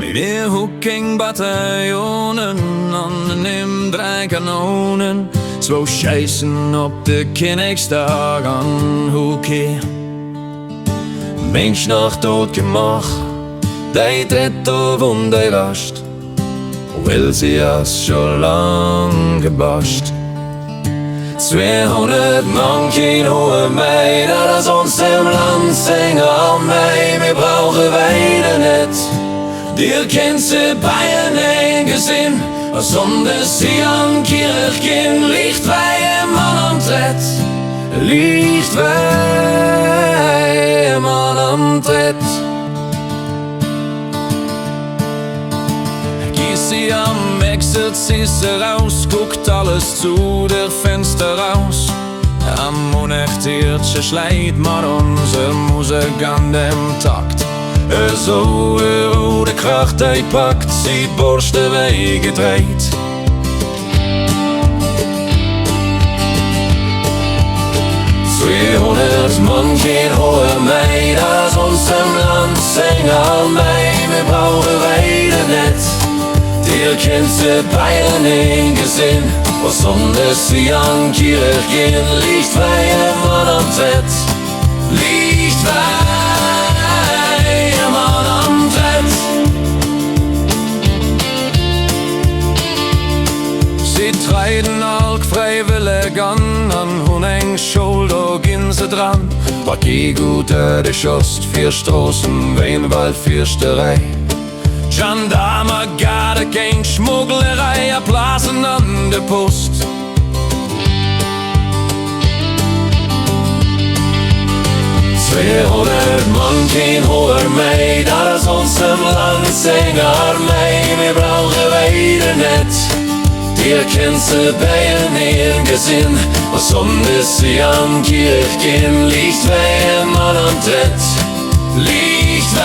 Meneer Hoeking Bataillonen an dem 3 Kanonen, 2 Scheißen op de Königstag an Hoekie. Mensch nach Tod gemacht, die Tretter und die Rast, weil sie es schon lang gebascht. 200 Mann, kein hohe Meid, das uns im Land singen an Mei, wir brauchen weiter nicht. Dir kennt sie Bayern ein Gesinn, als sondes sie an Kirch gehen, liegt wei Mann am Tritt, liegt wei Mann am Tritt. Gieß sie am Exit, ziehst sie raus, guckt alles zu der Fenster raus. Am unechtiertje schleit maar onze Musik an dem Takt. So de Kracht die packt, sie Borste weggedreht. Zweihundert Mann, kein hohe Meid, das uns im Land singen an Mei, wir brauchen weiter nicht. Dir kennt sie Bayern ein Gesinn, was sonst sie an Kirch gehen, liegt wei Mann am Tritt, liegt wei Mann am Tritt. Sie treten all freiwillig an hun eng Schulter gehen sie dran. Paki guter de Schost, 4 Straßen, Weinwald, Fürsterei. Gendarme, Garde, Gang, Schmugglerei, Blasen an der Post. Zweihundert Mann, kein hoher Meid, das uns im Land singen Armee, wir brauchen weiter nicht. Dir kennt sie Bayern ein Gesinn, was sonst sie an Kirch gehen, liegt wei Mann am Tritt, liegt wei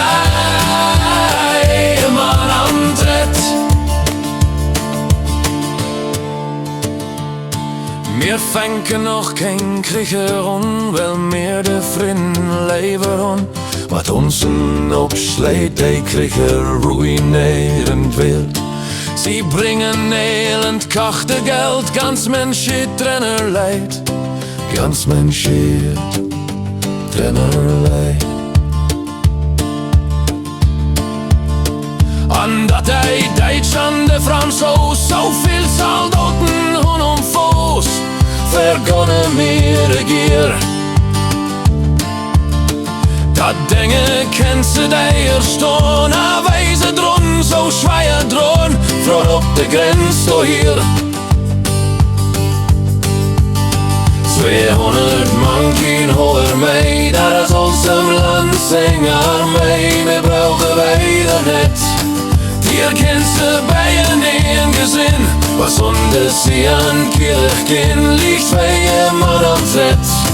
Mann am Tritt. Wir fänken noch kein Krieg herum, weil mir de Frieden leben hun. Wat uns opschlägt, die Krieger ruinieren will. Sie bringen elend kachte Geld, ganz Menschheit trennen Leid, ganz Menschheit trennen Leid. An dat die Deutschland, de Franzosen, so viel Soldaten hun Fuß, vergonnen mir regier. Dat Dinge kennst du dir stehen, a weise drun, so schwer drun, vor op de Grenz do hier. 200 Mann, kein hoher Meid, das uns im Land singen Armee, wir brauchen weiter nicht. Dir kennst du Bayern ein Gesinn, was sonst sie an Kirch gehen, liegt wei Mann am Tritt.